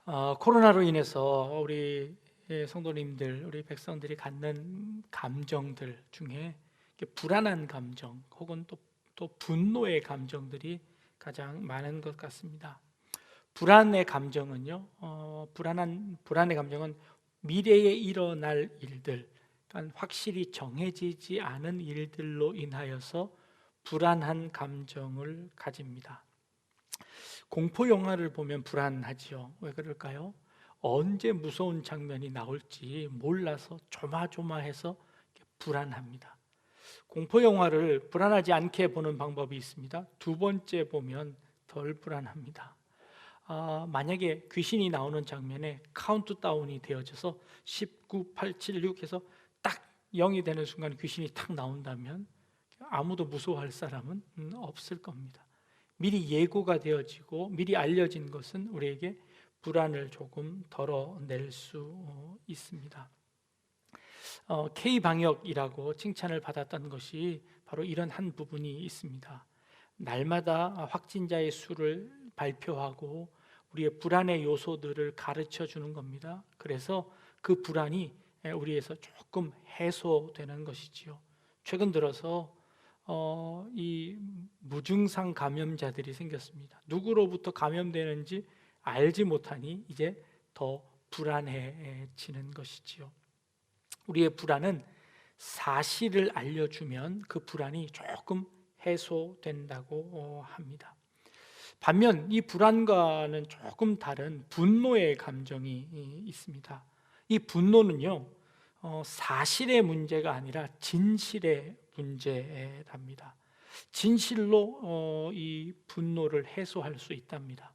코로나로 인해서 우리 성도님들, 우리 백성들이 갖는 감정들 중에 이렇게 불안한 감정 혹은 또 분노의 감정들이 가장 많은 것 같습니다. 불안의 감정은요, 불안의 감정은 미래에 일어날 일들, 그러니까 확실히 정해지지 않은 일들로 인하여서 불안한 감정을 가집니다. 공포 영화를 보면 불안하지요. 왜 그럴까요? 언제 무서운 장면이 나올지 몰라서 조마조마해서 불안합니다. 공포 영화를 불안하지 않게 보는 방법이 있습니다. 두 번째 보면 덜 불안합니다. 만약에 귀신이 나오는 장면에 카운트다운이 되어져서 19, 8, 7, 6 해서 딱 0이 되는 순간 귀신이 탁 나온다면 아무도 무서워할 사람은 없을 겁니다. 미리 예고가 되어지고 미리 알려진 것은 우리에게 불안을 조금 덜어낼 수 있습니다. K방역이라고 칭찬을 받았던 것이 바로 이런 한 부분이 있습니다. 날마다 확진자의 수를 발표하고 우리의 불안의 요소들을 가르쳐 주는 겁니다. 그래서 그 불안이 우리에서 조금 해소되는 것이지요. 최근 들어서 이 무증상 감염자들이 생겼습니다. 누구로부터 감염되는지 알지 못하니 이제 더 불안해지는 것이지요. 우리의 불안은 사실을 알려주면 그 불안이 조금 해소된다고 합니다. 반면 이 불안과는 조금 다른 분노의 감정이 있습니다. 이 분노는요, 사실의 문제가 아니라 진실의 문제랍니다. 진실로 이 분노를 해소할 수 있답니다.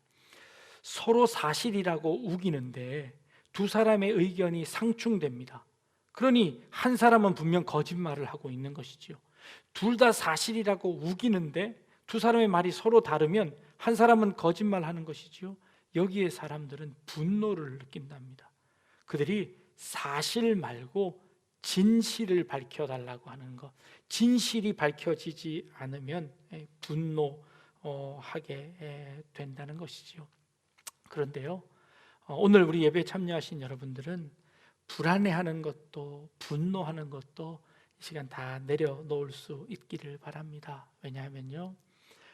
서로 사실이라고 우기는데 두 사람의 의견이 상충됩니다. 그러니 한 사람은 분명 거짓말을 하고 있는 것이지요. 둘 다 사실이라고 우기는데 두 사람의 말이 서로 다르면 한 사람은 거짓말하는 것이지요. 여기에 사람들은 분노를 느낀답니다. 그들이 사실 말고 진실을 밝혀달라고 하는 것, 진실이 밝혀지지 않으면 분노하게 된다는 것이지요. 그런데요, 오늘 우리 예배에 참여하신 여러분들은 불안해하는 것도 분노하는 것도 이 시간 다 내려놓을 수 있기를 바랍니다. 왜냐하면요,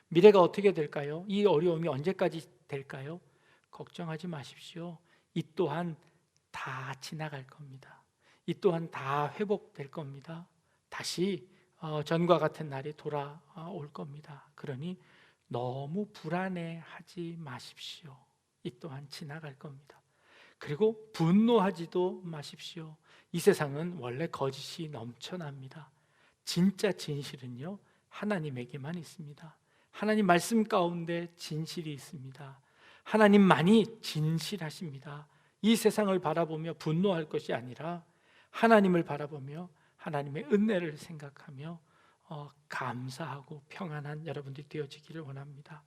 미래가 어떻게 될까요? 이 어려움이 언제까지 될까요? 걱정하지 마십시오. 이 또한 다 지나갈 겁니다. 이 또한 다 회복될 겁니다. 다시 전과 같은 날이 돌아올 겁니다. 그러니 너무 불안해하지 마십시오. 이 또한 지나갈 겁니다. 그리고 분노하지도 마십시오. 이 세상은 원래 거짓이 넘쳐납니다. 진짜 진실은요, 하나님에게만 있습니다. 하나님 말씀 가운데 진실이 있습니다. 하나님만이 진실하십니다. 이 세상을 바라보며 분노할 것이 아니라 하나님을 바라보며 하나님의 은혜를 생각하며 감사하고 평안한 여러분들이 되어지기를 원합니다.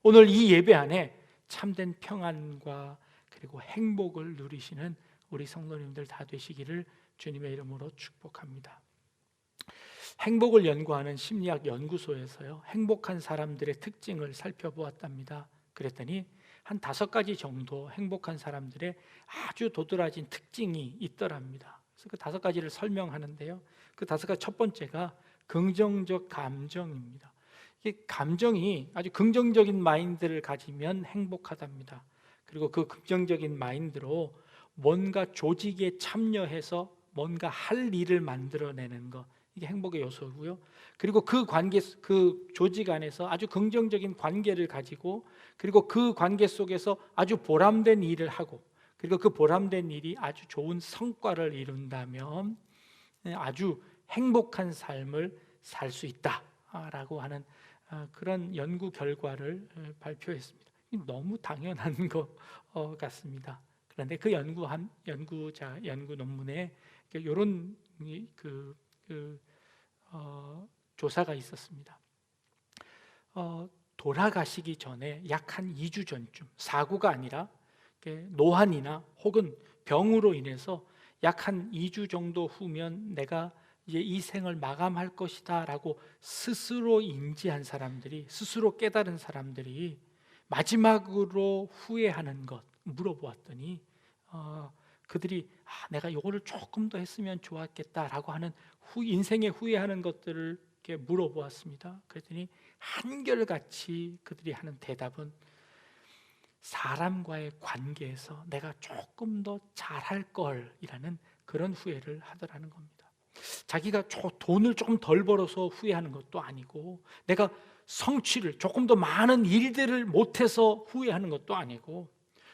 오늘 이 예배 안에 참된 평안과 그리고 행복을 누리시는 우리 성도님들 다 되시기를 주님의 이름으로 축복합니다. 행복을 연구하는 심리학 연구소에서요, 행복한 사람들의 특징을 살펴보았답니다. 그랬더니 한 5가지 정도 행복한 사람들의 아주 도드라진 특징이 있더랍니다. 그래서 그 5가지를 설명하는데요, 그 5가지 첫 번째가 긍정적 감정입니다. 이게 감정이 아주 긍정적인 마인드를 가지면 행복하답니다. 그리고 그 긍정적인 마인드로 뭔가 조직에 참여해서 뭔가 할 일을 만들어내는 것, 이게 행복의 요소고요. 그리고 그 관계, 그 조직 안에서 아주 긍정적인 관계를 가지고, 그리고 그 관계 속에서 아주 보람된 일을 하고, 그리고 그 보람된 일이 아주 좋은 성과를 이룬다면 아주 행복한 삶을 살 수 있다라고 하는 그런 연구 결과를 발표했습니다. 너무 당연한 것 같습니다. 그런데 그 연구 논문에 이런 조사가 있었습니다. 돌아가시기 전에 약 한 2주 전쯤, 사고가 아니라 노환이나 혹은 병으로 인해서 약 한 2주 정도 후면 내가 이제 이 생을 마감할 것이다 라고 스스로 인지한 사람들이, 스스로 깨달은 사람들이 마지막으로 후회하는 것, 물어보았더니 그들이 내가 요거를 조금 더 했으면 좋았겠다라고 하는 인생에 후회하는 것들을 이렇게 물어보았습니다. 그랬더니 한결같이 그들이 하는 대답은 사람과의 관계에서 내가 조금 더 잘할 걸이라는 그런 후회를 하더라는 겁니다. 자기가 돈을 조금 덜 벌어서 후회하는 것도 아니고, 내가 성취를 조금 더 많은 일들을 못해서 후회하는 것도 아니고,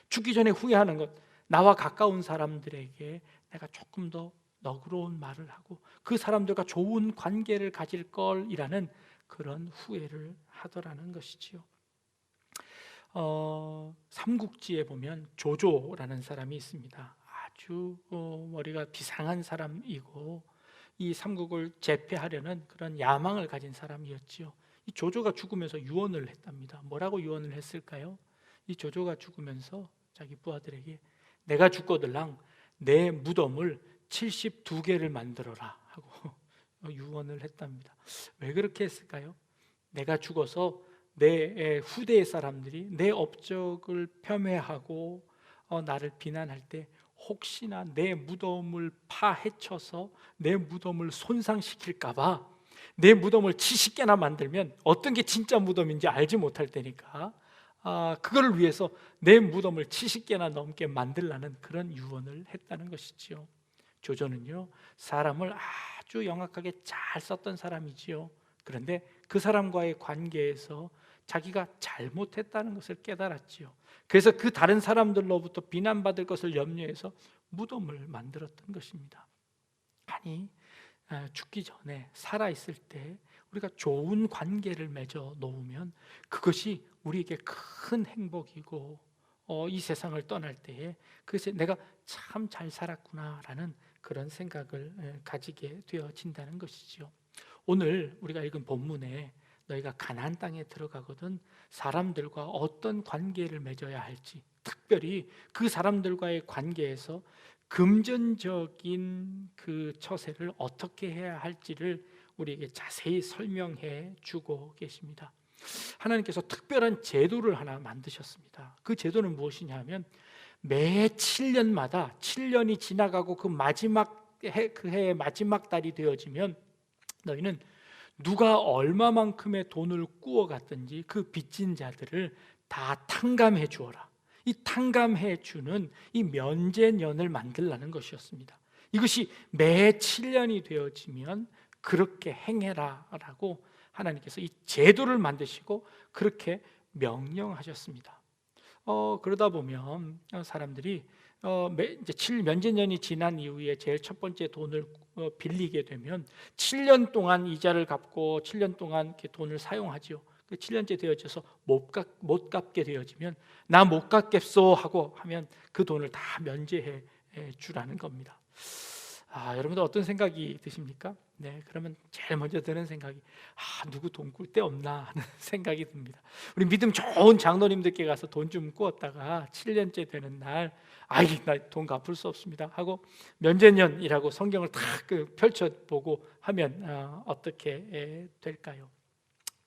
죽기 전에 후회하는 것, 나와 가까운 사람들에게 내가 조금 더 너그러운 말을 하고 그 사람들과 좋은 관계를 가질 걸이라는 그런 후회를 하더라는 것이지요. 삼국지에 보면 조조라는 사람이 있습니다. 아주 머리가 비상한 사람이고 이 삼국을 제패하려는 그런 야망을 가진 사람이었지요. 이 조조가 죽으면서 유언을 했답니다. 뭐라고 유언을 했을까요? 이 조조가 죽으면서 자기 부하들에게 내가 죽거들랑 내 무덤을 72개를 만들어라 하고 유언을 했답니다. 왜 그렇게 했을까요? 내가 죽어서 내 후대의 사람들이 내 업적을 폄훼하고 나를 비난할 때 혹시나 내 무덤을 파헤쳐서 내 무덤을 손상시킬까 봐 내 무덤을 70개나 만들면 어떤 게 진짜 무덤인지 알지 못할 테니까 그걸 위해서 내 무덤을 70개나 넘게 만들라는 그런 유언을 했다는 것이지요. 조조는요, 사람을 아주 영악하게 잘 썼던 사람이지요. 그런데 그 사람과의 관계에서 자기가 잘못했다는 것을 깨달았지요. 그래서 그 다른 사람들로부터 비난받을 것을 염려해서 무덤을 만들었던 것입니다. 아니, 죽기 전에 살아있을 때 우리가 좋은 관계를 맺어 놓으면 그것이 우리에게 큰 행복이고 이 세상을 떠날 때에 그것이 내가 참 잘 살았구나라는 그런 생각을 가지게 되어진다는 것이죠. 오늘 우리가 읽은 본문에 너희가 가나안 땅에 들어가거든 사람들과 어떤 관계를 맺어야 할지, 특별히 그 사람들과의 관계에서 금전적인 그 처세를 어떻게 해야 할지를 우리에게 자세히 설명해 주고 계십니다. 하나님께서 특별한 제도를 하나 만드셨습니다. 그 제도는 무엇이냐 하면 매 7년마다 7년이 지나가고 그 마지막 그 해의 마지막 달이 되어지면 너희는 누가 얼마만큼의 돈을 꾸어갔든지 그 빚진 자들을 다 탕감해 주어라. 이 탕감해 주는 이 면제년을 만들라는 것이었습니다. 이것이 매 7년이 되어지면 그렇게 행해라라고 하나님께서 이 제도를 만드시고 그렇게 명령하셨습니다. 그러다 보면 사람들이 이제 면제년이 지난 이후에 제일 첫 번째 돈을 빌리게 되면 7년 동안 이자를 갚고 7년 동안 이렇게 돈을 사용하지요. 7년째 되어져서 못 갚게 되어지면 나 못 갚겠소 하고 하면 그 돈을 다 면제해 주라는 겁니다. 여러분들 어떤 생각이 드십니까? 네, 그러면 제일 먼저 드는 생각이 누구 돈 꿀 데 없나 하는 생각이 듭니다. 우리 믿음 좋은 장로님들께 가서 돈 좀 꾸었다가 7년째 되는 날 나 돈 갚을 수 없습니다 하고 면제년이라고 성경을 탁 펼쳐보고 하면 어떻게 될까요?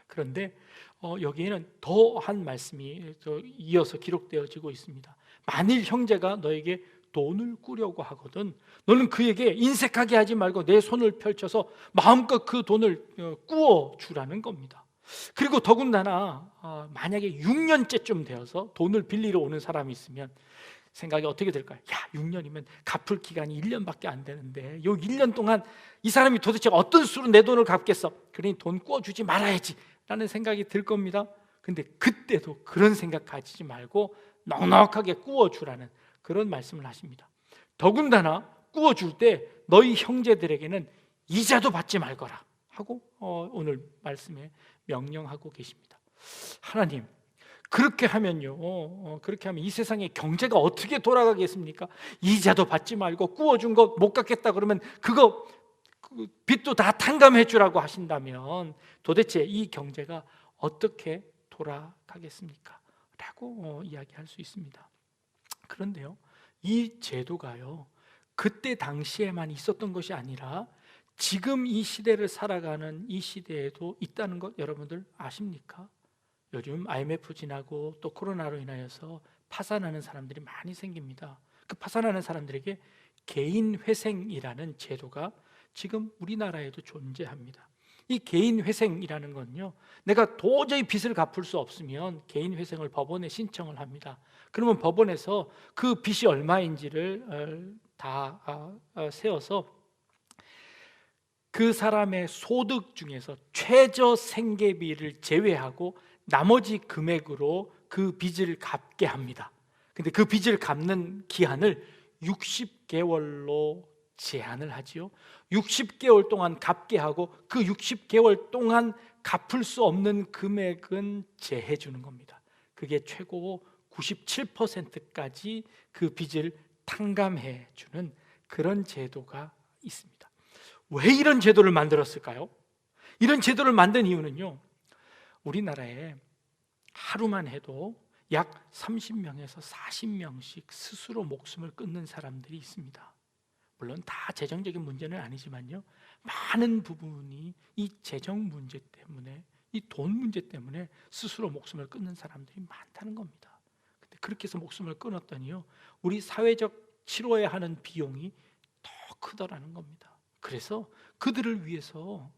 그런데 여기에는 더한 말씀이 이어서 기록되어지고 있습니다. 만일 형제가 너에게 돈을 꾸려고 하거든 너는 그에게 인색하게 하지 말고 내 손을 펼쳐서 마음껏 그 돈을 꾸어 주라는 겁니다. 그리고 더군다나 만약에 6년째쯤 되어서 돈을 빌리러 오는 사람이 있으면 생각이 어떻게 될까요? 6년이면 갚을 기간이 1년밖에 안 되는데 요 1년 동안 이 사람이 도대체 어떤 수로 내 돈을 갚겠어? 그러니 돈 꾸어주지 말아야지 라는 생각이 들 겁니다. 근데 그때도 그런 생각 가지지 말고 넉넉하게 꾸어주라는 그런 말씀을 하십니다. 더군다나 꾸어줄 때 너희 형제들에게는 이자도 받지 말거라 하고 오늘 말씀에 명령하고 계십니다. 하나님, 그렇게 하면요, 그렇게 하면 이 세상의 경제가 어떻게 돌아가겠습니까? 이자도 받지 말고 꾸어준 거 못 갚겠다 그러면 그거 빚도 다 탕감해 주라고 하신다면 도대체 이 경제가 어떻게 돌아가겠습니까? 라고 이야기할 수 있습니다. 그런데요, 이 제도가요 그때 당시에만 있었던 것이 아니라 지금 이 시대를 살아가는 이 시대에도 있다는 것 여러분들 아십니까? 요즘 IMF 지나고 또 코로나로 인하여서 파산하는 사람들이 많이 생깁니다. 그 파산하는 사람들에게 개인회생이라는 제도가 지금 우리나라에도 존재합니다. 이 개인회생이라는 건요, 내가 도저히 빚을 갚을 수 없으면 개인회생을 법원에 신청을 합니다. 그러면 법원에서 그 빚이 얼마인지를 다 세워서 그 사람의 소득 중에서 최저 생계비를 제외하고 나머지 금액으로 그 빚을 갚게 합니다. 근데 그 빚을 갚는 기한을 60개월로 제한을 하지요. 60개월 동안 갚게 하고 그 60개월 동안 갚을 수 없는 금액은 제해 주는 겁니다. 그게 최고 97%까지 그 빚을 탕감해 주는 그런 제도가 있습니다. 왜 이런 제도를 만들었을까요? 이런 제도를 만든 이유는요, 우리나라에 하루만 해도 약 30명에서 40명씩 스스로 목숨을 끊는 사람들이 있습니다. 물론 다 재정적인 문제는 아니지만요, 많은 부분이 이 재정 문제 때문에, 이 돈 문제 때문에 스스로 목숨을 끊는 사람들이 많다는 겁니다. 근데 그렇게 해서 목숨을 끊었더니요, 우리 사회적 치료해야 하는 비용이 더 크더라는 겁니다. 그래서 그들을 위해서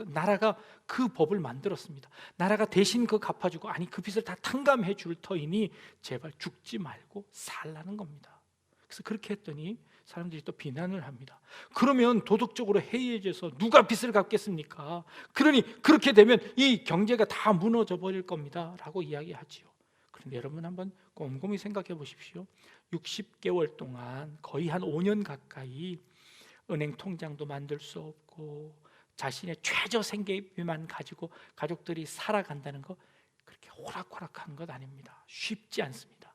나라가 그 법을 만들었습니다. 나라가 대신 그 갚아주고, 아니 그 빚을 다 탕감해 줄 터이니 제발 죽지 말고 살라는 겁니다. 그래서 그렇게 했더니 사람들이 또 비난을 합니다. 그러면 도덕적으로 해이해져서 누가 빚을 갚겠습니까? 그러니 그렇게 되면 이 경제가 다 무너져 버릴 겁니다 라고 이야기하지요. 그런데 여러분 한번 곰곰이 생각해 보십시오. 60개월 동안 거의 한 5년 가까이 은행 통장도 만들 수 없고 자신의 최저 생계비만 가지고 가족들이 살아간다는 거, 그렇게 호락호락한 것 아닙니다. 쉽지 않습니다.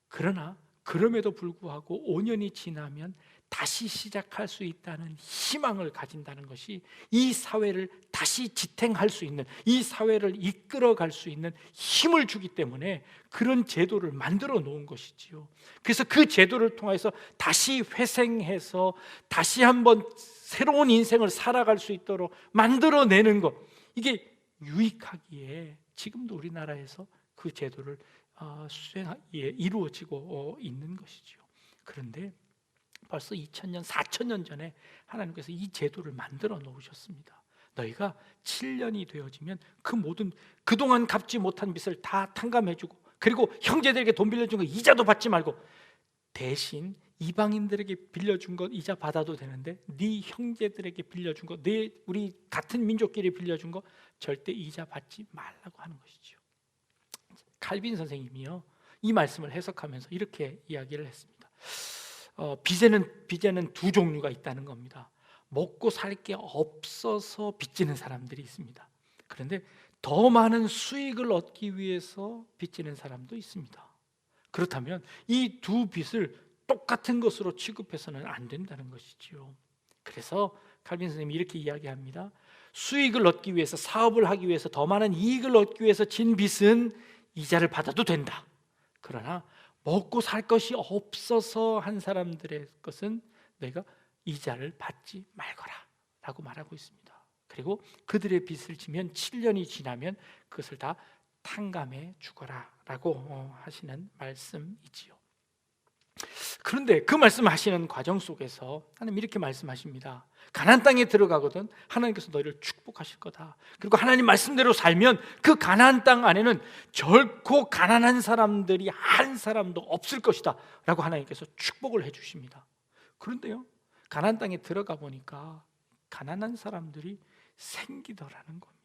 그러나 그럼에도 불구하고 5년이 지나면 다시 시작할 수 있다는 희망을 가진다는 것이 이 사회를 다시 지탱할 수 있는, 이 사회를 이끌어갈 수 있는 힘을 주기 때문에 그런 제도를 만들어 놓은 것이지요. 그래서 그 제도를 통해서 다시 회생해서 다시 한번 새로운 인생을 살아갈 수 있도록 만들어내는 것, 이게 유익하기에 지금도 우리나라에서 그 제도를 이루어지고 있는 것이죠. 그런데 벌써 2000년, 4000년 전에 하나님께서 이 제도를 만들어 놓으셨습니다. 너희가 7년이 되어지면 그 모든 그동안 갚지 못한 빚을 다 탕감해주고, 그리고 형제들에게 돈 빌려준 거 이자도 받지 말고, 대신 이방인들에게 빌려준 것 이자 받아도 되는데 네 형제들에게 빌려준 거, 우리 같은 민족끼리 빌려준 거 절대 이자 받지 말라고 하는 것이죠. 칼빈 선생님이요, 이 말씀을 해석하면서 이렇게 이야기를 했습니다. 빚에는 두 종류가 있다는 겁니다. 먹고 살 게 없어서 빚지는 사람들이 있습니다. 그런데 더 많은 수익을 얻기 위해서 빚지는 사람도 있습니다. 그렇다면 이 두 빚을 똑같은 것으로 취급해서는 안 된다는 것이지요. 그래서 칼빈 선생님이 이렇게 이야기합니다. 수익을 얻기 위해서, 사업을 하기 위해서, 더 많은 이익을 얻기 위해서 진 빚은 이자를 받아도 된다. 그러나 먹고 살 것이 없어서 한 사람들의 것은 내가 이자를 받지 말거라 라고 말하고 있습니다. 그리고 그들의 빚을 지면 7년이 지나면 그것을 다 탕감해 주거라 라고 하시는 말씀이지요. 그런데 그 말씀하시는 과정 속에서 하나님 이렇게 말씀하십니다. 가나안 땅에 들어가거든 하나님께서 너희를 축복하실 거다. 그리고 하나님 말씀대로 살면 그 가나안 땅 안에는 결코 가난한 사람들이 한 사람도 없을 것이다 라고 하나님께서 축복을 해주십니다. 그런데요, 가나안 땅에 들어가 보니까 가난한 사람들이 생기더라는 겁니다.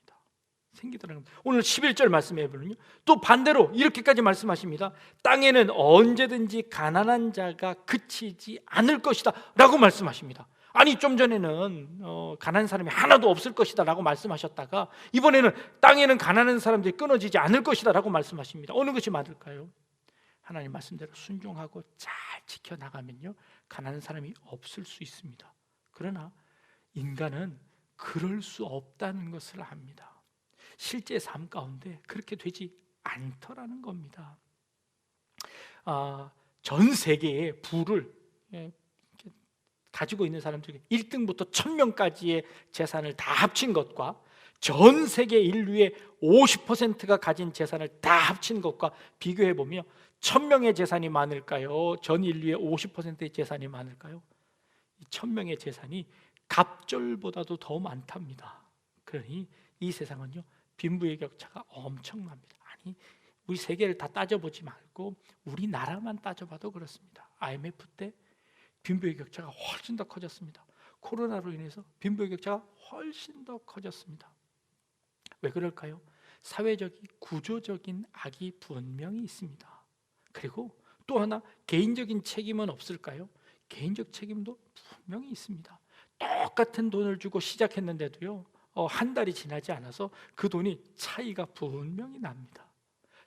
오늘 11절 말씀해 보면요, 또 반대로 이렇게까지 말씀하십니다. 땅에는 언제든지 가난한 자가 그치지 않을 것이다 라고 말씀하십니다. 아니 좀 전에는 가난한 사람이 하나도 없을 것이다 라고 말씀하셨다가 이번에는 땅에는 가난한 사람들이 끊어지지 않을 것이다 라고 말씀하십니다. 어느 것이 맞을까요? 하나님 말씀대로 순종하고 잘 지켜나가면요, 가난한 사람이 없을 수 있습니다. 그러나 인간은 그럴 수 없다는 것을 압니다. 실제 삶 가운데 그렇게 되지 않더라는 겁니다. 전 세계의 부를 가지고 있는 사람 중에 1등부터 1000명까지의 재산을 다 합친 것과 전 세계 인류의 50%가 가진 재산을 다 합친 것과 비교해 보면 1000명의 재산이 많을까요? 전 인류의 50%의 재산이 많을까요? 1000명의 재산이 갑절보다도 더 많답니다. 그러니 이 세상은요, 빈부의 격차가 엄청납니다. 아니, 우리 세계를 다 따져보지 말고 우리나라만 따져봐도 그렇습니다. IMF 때 빈부의 격차가 훨씬 더 커졌습니다. 코로나로 인해서 빈부의 격차가 훨씬 더 커졌습니다. 왜 그럴까요? 사회적인 구조적인 악이 분명히 있습니다. 그리고 또 하나, 개인적인 책임은 없을까요? 개인적 책임도 분명히 있습니다. 똑같은 돈을 주고 시작했는데도요, 한 달이 지나지 않아서 그 돈이 차이가 분명히 납니다.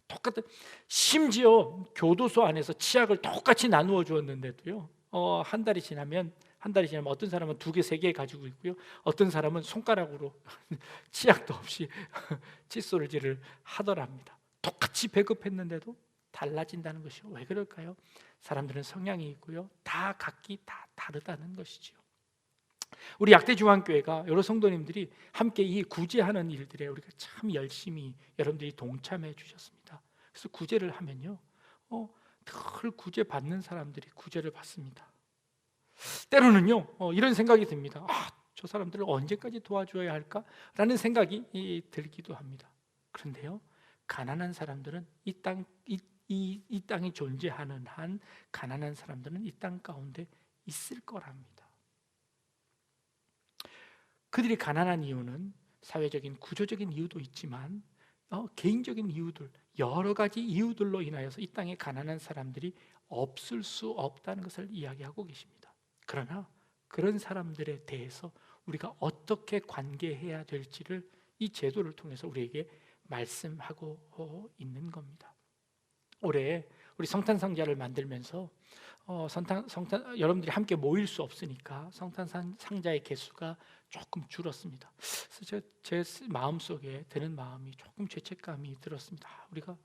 똑같은, 심지어 교도소 안에서 치약을 똑같이 나누어 주었는데도요, 한 달이 지나면 어떤 사람은 2개, 3개 가지고 있고요, 어떤 사람은 손가락으로 치약도 없이 칫솔질을 하더랍니다. 똑같이 배급했는데도 달라진다는 것이요. 왜 그럴까요? 사람들은 성향이 있고요, 다 각기 다 다르다는 것이지요. 우리 약대중앙교회가 여러 성도님들이 함께 이 구제하는 일들에 우리가 참 열심히 여러분들이 동참해 주셨습니다. 그래서 구제를 하면요, 늘 구제 받는 사람들이 구제를 받습니다. 때로는요, 이런 생각이 듭니다. 저 사람들을 언제까지 도와줘야 할까라는 생각이 들기도 합니다. 그런데요, 가난한 사람들은 이 땅이 존재하는 한 가난한 사람들은 이 땅 가운데 있을 거랍니다. 그들이 가난한 이유는 사회적인 구조적인 이유도 있지만 개인적인 이유들, 여러 가지 이유들로 인하여서 이 땅에 가난한 사람들이 없을 수 없다는 것을 이야기하고 계십니다. 그러나 그런 사람들에 대해서 우리가 어떻게 관계해야 될지를 이 제도를 통해서 우리에게 말씀하고 있는 겁니다. 올해 우리 성탄 상자를 만들면서 성탄 여러분들이 함께 모일 수 없으니까 성탄 상자의 개수가 조금 줄었습니다. 그래서 제 마음속에 드는 마음이 조금 죄책감이 들었습니다. 우리가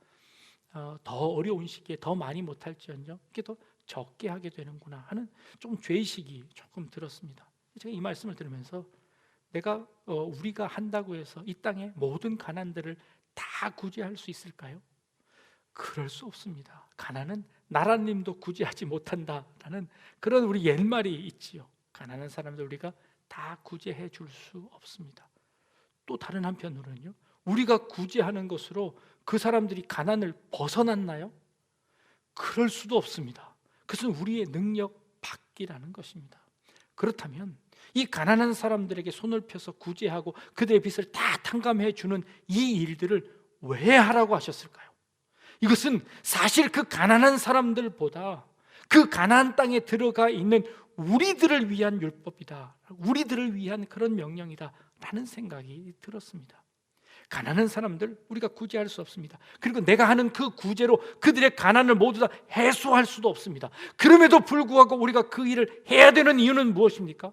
더 어려운 시기에 더 많이 못할지언정 이렇게 더 적게 하게 되는구나 하는 좀 죄의식이 조금 들었습니다. 제가 이 말씀을 들으면서 우리가 한다고 해서 이 땅의 모든 가난들을 다 구제할 수 있을까요? 그럴 수 없습니다. 가난은 나라님도 구제하지 못한다라는 그런 우리 옛말이 있지요. 가난한 사람들 우리가 다 구제해 줄 수 없습니다. 또 다른 한편으로는요, 우리가 구제하는 것으로 그 사람들이 가난을 벗어났나요? 그럴 수도 없습니다. 그것은 우리의 능력 밖이라는 것입니다. 그렇다면 이 가난한 사람들에게 손을 펴서 구제하고 그들의 빚을 다 탕감해 주는 이 일들을 왜 하라고 하셨을까요? 이것은 사실 그 가난한 사람들보다 그 가나안 땅에 들어가 있는 우리들을 위한 율법이다, 우리들을 위한 그런 명령이다 라는 생각이 들었습니다. 가난한 사람들 우리가 구제할 수 없습니다. 그리고 내가 하는 그 구제로 그들의 가난을 모두 다 해소할 수도 없습니다. 그럼에도 불구하고 우리가 그 일을 해야 되는 이유는 무엇입니까?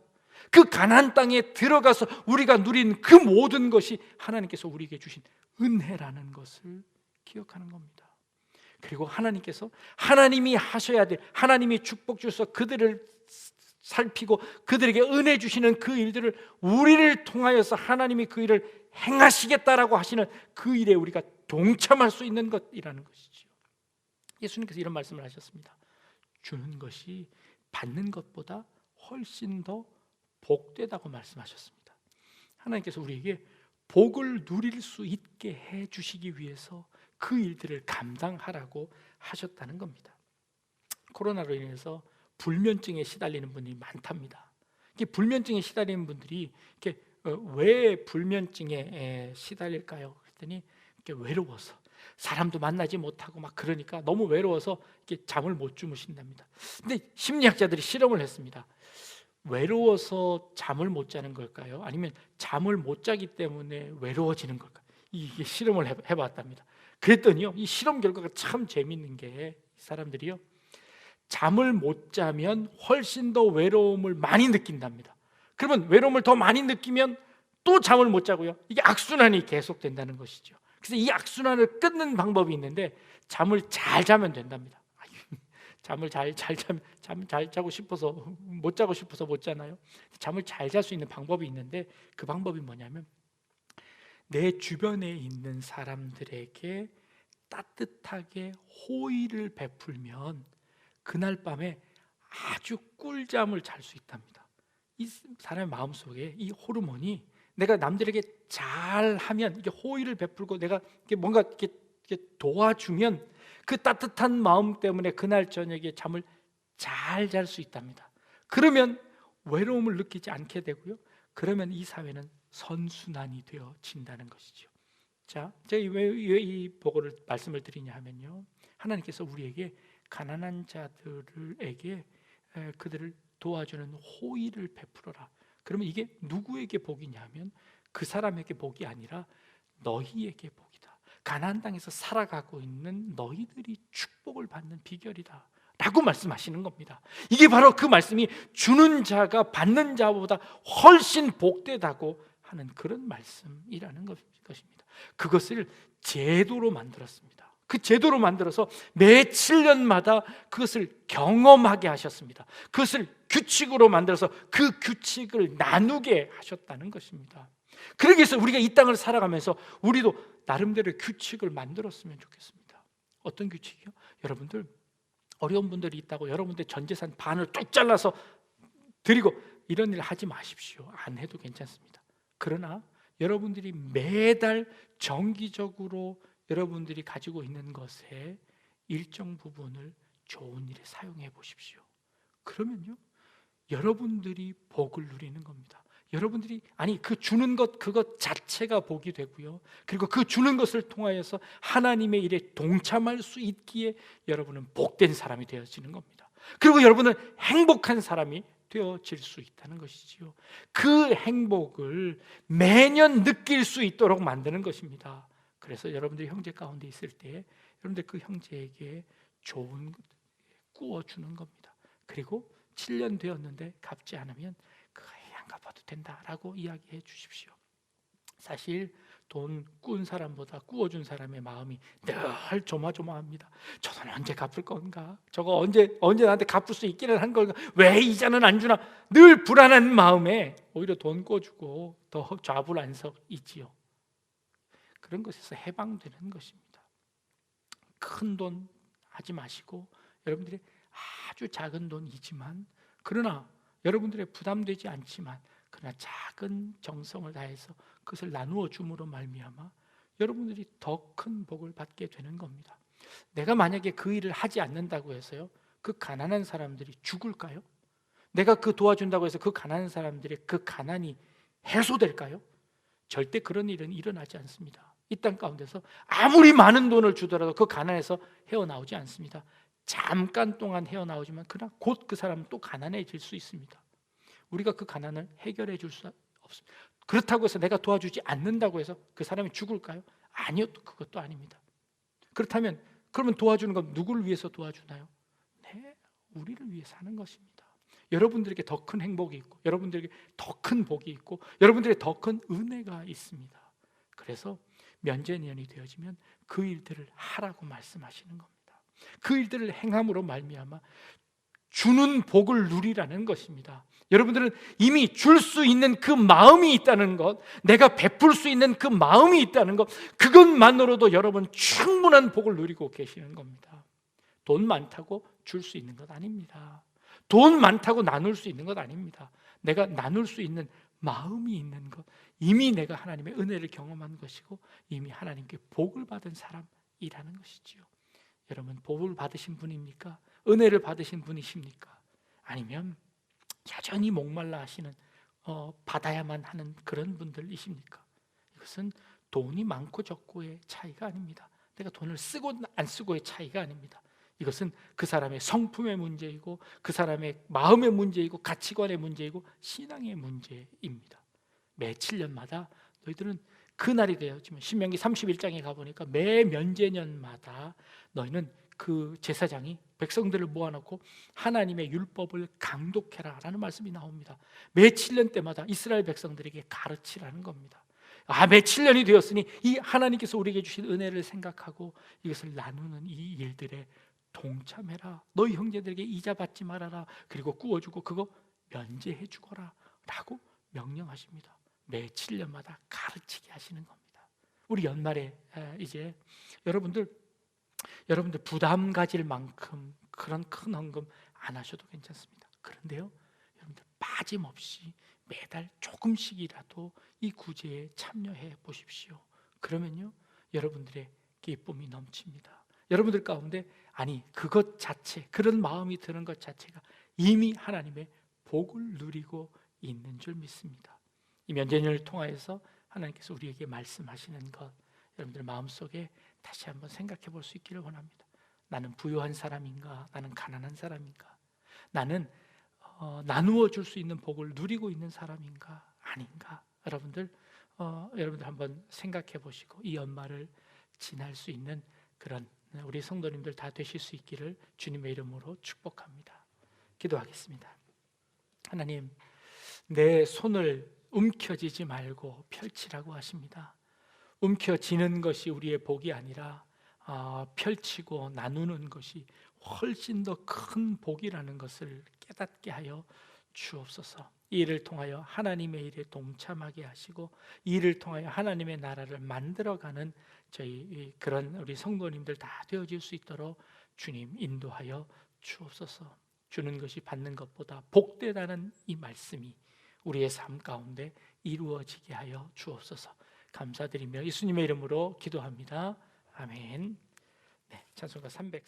그 가나안 땅에 들어가서 우리가 누린 그 모든 것이 하나님께서 우리에게 주신 은혜라는 것을 기억하는 겁니다. 그리고 하나님께서 하나님이 하셔야 될, 하나님이 축복 주셔서 그들을 살피고 그들에게 은혜 주시는 그 일들을 우리를 통하여서 하나님이 그 일을 행하시겠다라고 하시는 그 일에 우리가 동참할 수 있는 것이라는 것이죠. 예수님께서 이런 말씀을 하셨습니다. 주는 것이 받는 것보다 훨씬 더 복되다고 말씀하셨습니다. 하나님께서 우리에게 복을 누릴 수 있게 해 주시기 위해서 그 일들을 감당하라고 하셨다는 겁니다. 코로나로 인해서 불면증에 시달리는 분들이 많답니다. 이게 불면증에 시달리는 분들이 이렇게 왜 불면증에 시달릴까요? 그랬더니 이렇게 외로워서, 사람도 만나지 못하고 막 그러니까 너무 외로워서 이렇게 잠을 못 주무신답니다. 근데 심리학자들이 실험을 했습니다. 외로워서 잠을 못 자는 걸까요? 아니면 잠을 못 자기 때문에 외로워지는 걸까요? 이게 실험을 해봤답니다. 그랬더니요, 이 실험 결과가 참 재밌는 게, 사람들이요, 잠을 못 자면 훨씬 더 외로움을 많이 느낀답니다. 그러면 외로움을 더 많이 느끼면 또 잠을 못 자고요, 이게 악순환이 계속된다는 것이죠. 그래서 이 악순환을 끊는 방법이 있는데 잠을 잘 자면 된답니다. 잠을 잘 자면, 잠 잘 자고 싶어서 못 자고 싶어서 못 자나요? 잠을 잘 잘 수 있는 방법이 있는데 그 방법이 뭐냐면 내 주변에 있는 사람들에게 따뜻하게 호의를 베풀면 그날 밤에 아주 꿀잠을 잘 수 있답니다. 이 사람의 마음속에 이 호르몬이 내가 남들에게 잘하면, 이게 호의를 베풀고 내가 뭔가 이렇게 도와주면 그 따뜻한 마음 때문에 그날 저녁에 잠을 잘 잘 수 있답니다. 그러면 외로움을 느끼지 않게 되고요, 그러면 이 사회는 선순환이 되어진다는 것이죠. 자, 제가 왜 이 보고를 말씀을 드리냐 하면요, 하나님께서 우리에게 가난한 자들에게 그들을 도와주는 호의를 베풀어라. 그러면 이게 누구에게 복이냐 하면 그 사람에게 복이 아니라 너희에게 복이다. 가나안 땅에서 살아가고 있는 너희들이 축복을 받는 비결이다 라고 말씀하시는 겁니다. 이게 바로 그 말씀이 주는 자가 받는 자보다 훨씬 복되다고 하는 그런 말씀이라는 것입니다. 그것을 제도로 만들었습니다. 그 제도로 만들어서 매 7년마다 그것을 경험하게 하셨습니다. 그것을 규칙으로 만들어서 그 규칙을 나누게 하셨다는 것입니다. 그러기 위해서 우리가 이 땅을 살아가면서 우리도 나름대로 규칙을 만들었으면 좋겠습니다. 어떤 규칙이요? 여러분들 어려운 분들이 있다고 여러분들 전 재산 반을 뚝 잘라서 드리고 이런 일 하지 마십시오. 안 해도 괜찮습니다. 그러나 여러분들이 매달 정기적으로 여러분들이 가지고 있는 것의 일정 부분을 좋은 일에 사용해 보십시오. 그러면요, 여러분들이 복을 누리는 겁니다. 여러분들이 그 주는 것 그것 자체가 복이 되고요, 그리고 그 주는 것을 통하여서 하나님의 일에 동참할 수 있기에 여러분은 복된 사람이 되어지는 겁니다. 그리고 여러분은 행복한 사람이 되어질 수 있다는 것이지요. 그 행복을 매년 느낄 수 있도록 만드는 것입니다. 그래서 여러분들이 형제 가운데 있을 때 여러분들 그 형제에게 좋은 것 구워주는 겁니다. 그리고 7년 되었는데 갚지 않으면 안 갚아도 된다라고 이야기해 주십시오. 사실 돈 꾼 사람보다 구워준 사람의 마음이 늘 조마조마합니다. 저는 언제 갚을 건가? 저거 언제 나한테 갚을 수 있기는 한 걸까? 왜 이자는 안 주나? 늘 불안한 마음에 오히려 돈 꿔주고 더 좌불안석이지요. 그런 것에서 해방되는 것입니다. 큰 돈 하지 마시고 여러분들의 아주 작은 돈이지만, 그러나 여러분들의 부담되지 않지만 그러나 작은 정성을 다해서 그것을 나누어 줌으로 말미암아 여러분들이 더 큰 복을 받게 되는 겁니다. 내가 만약에 그 일을 하지 않는다고 해서요, 그 가난한 사람들이 죽을까요? 내가 그 도와준다고 해서 그 가난한 사람들의 그 가난이 해소될까요? 절대 그런 일은 일어나지 않습니다. 이 땅 가운데서 아무리 많은 돈을 주더라도 그 가난에서 헤어나오지 않습니다. 잠깐 동안 헤어나오지만 그러나 곧 그 사람은 또 가난해질 수 있습니다. 우리가 그 가난을 해결해 줄 수 없습니다. 그렇다고 해서 내가 도와주지 않는다고 해서 그 사람이 죽을까요? 아니요, 그것도 아닙니다. 그렇다면 그러면 도와주는 건 누구를 위해서 도와주나요? 네, 우리를 위해 사는 것입니다. 여러분들에게 더 큰 행복이 있고 여러분들에게 더 큰 복이 있고 여러분들에게 더 큰 은혜가 있습니다. 그래서 면제년이 되어지면 그 일들을 하라고 말씀하시는 겁니다. 그 일들을 행함으로 말미암아 주는 복을 누리라는 것입니다. 여러분들은 이미 줄 수 있는 그 마음이 있다는 것, 내가 베풀 수 있는 그 마음이 있다는 것, 그것만으로도 여러분 충분한 복을 누리고 계시는 겁니다. 돈 많다고 줄 수 있는 것 아닙니다. 돈 많다고 나눌 수 있는 것 아닙니다. 내가 나눌 수 있는 마음이 있는 것, 이미 내가 하나님의 은혜를 경험한 것이고 이미 하나님께 복을 받은 사람이라는 것이지요. 여러분 복을 받으신 분입니까? 은혜를 받으신 분이십니까? 아니면 여전히 목말라 하시는 받아야만 하는 그런 분들이십니까? 이것은 돈이 많고 적고의 차이가 아닙니다. 내가 돈을 쓰고 안 쓰고의 차이가 아닙니다. 이것은 그 사람의 성품의 문제이고 그 사람의 마음의 문제이고 가치관의 문제이고 신앙의 문제입니다. 매 7년마다 너희들은 그날이 되어지면 신명기 31장에 가보니까 매 면제년마다 너희는 그 제사장이 백성들을 모아놓고 하나님의 율법을 강독해라 라는 말씀이 나옵니다. 매 7년 때마다 이스라엘 백성들에게 가르치라는 겁니다. 매 7년이 되었으니 이 하나님께서 우리에게 주신 은혜를 생각하고 이것을 나누는 이 일들에 동참해라. 너희 형제들에게 이자 받지 말아라. 그리고 구워주고 그거 면제해 주거라 라고 명령하십니다. 매 7년마다 가르치게 하시는 겁니다. 우리 연말에 이제 여러분들 부담 가질 만큼 그런 큰 헌금 안 하셔도 괜찮습니다. 그런데요, 여러분들 빠짐없이 매달 조금씩이라도 이 구제에 참여해 보십시오. 그러면요, 여러분들의 기쁨이 넘칩니다. 여러분들 가운데 그것 자체, 그런 마음이 드는 것 자체가 이미 하나님의 복을 누리고 있는 줄 믿습니다. 이 면제년을 통하여서 하나님께서 우리에게 말씀하시는 것, 여러분들 마음속에 다시 한번 생각해 볼 수 있기를 원합니다. 나는 부유한 사람인가? 나는 가난한 사람인가? 나는 나누어 줄 수 있는 복을 누리고 있는 사람인가? 아닌가? 여러분들 한번 생각해 보시고 이 연말을 지날 수 있는 그런 우리 성도님들 다 되실 수 있기를 주님의 이름으로 축복합니다. 기도하겠습니다. 하나님, 내 손을 움켜쥐지 말고 펼치라고 하십니다. 움켜쥐는 것이 우리의 복이 아니라 펼치고 나누는 것이 훨씬 더 큰 복이라는 것을 깨닫게 하여 주옵소서. 이 일을 통하여 하나님의 일에 동참하게 하시고 이 일을 통하여 하나님의 나라를 만들어가는 저희 그런 우리 성도님들 다 되어질 수 있도록 주님 인도하여 주옵소서. 주는 것이 받는 것보다 복되다는 이 말씀이 우리의 삶 가운데 이루어지게 하여 주옵소서. 감사드리며 예수님의 이름으로 기도합니다. 아멘. 네, 찬송가 300